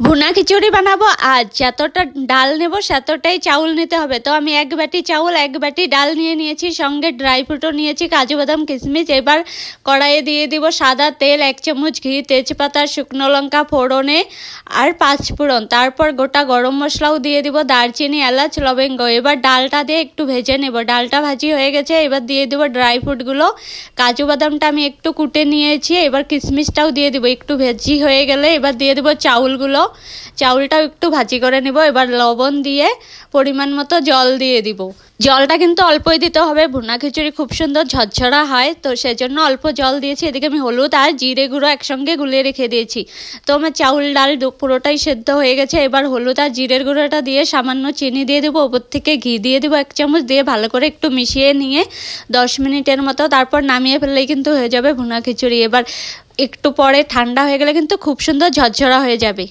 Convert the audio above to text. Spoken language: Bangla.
ভুনা খিচুড়ি বানাবো আজ। যতটা ডাল নেব সেতটাই চাউল নিতে হবে। তো আমি এক বাটি চাউল এক বাটি ডাল নিয়ে নিয়েছি, সঙ্গে ড্রাই ফ্রুটও নিয়েছি, কাজু বাদাম কিশমিশ। এবার কড়াইয়ে দিয়ে দিব সাদা তেল, 1 চামচ ঘি, তেজপাতা, শুকনো লঙ্কা ফোড়নে আর 5 ফোড়ন। তারপর গোটা গরম মশলাও দিয়ে দিব, দারচিনি, এলাচ, লবঙ্গ। এবার ডালটা দিয়ে একটু ভেজে নেব। ডালটা ভাজি হয়ে গেছে, এবার দিয়ে দেবো ড্রাই ফ্রুটগুলো। কাজু বাদামটা আমি একটু কুটে নিয়েছি, এবার কিশমিশটাও দিয়ে দিব। একটু ভেজি হয়ে গেলে এবার দিয়ে দেবো চাউলগুলো। চাউলটাও একটু ভাজি করে নেব। এবার লবণ দিয়ে পরিমাণ মতো জল দিয়ে দিব। জলটা কিন্তু অল্পই দিতে হবে, ভুনা খিচুড়ি খুব সুন্দর ঝরঝরা হয়, তো সেজন্য অল্প জল দিয়েছি। এদিকে আমি হলুদ আর জিরে গুঁড়ো একসঙ্গে গুলিয়ে রেখে দিয়েছি। তো আমার চাউল ডাল পুরোটাই সেদ্ধ হয়ে গেছে। এবার হলুদ আর জিরের গুঁড়োটা দিয়ে সামান্য চিনি দিয়ে দেবো, ওপর থেকে ঘি দিয়ে দেবো 1 চামচ, দিয়ে ভালো করে একটু মিশিয়ে নিয়ে 10 মিনিটের মতো তারপর নামিয়ে ফেললেই কিন্তু হয়ে যাবে ভুনা খিচুড়ি। এবার একটু পরে ঠান্ডা হয়ে গেলে কিন্তু খুব সুন্দর ঝরঝরা হয়ে যাবে।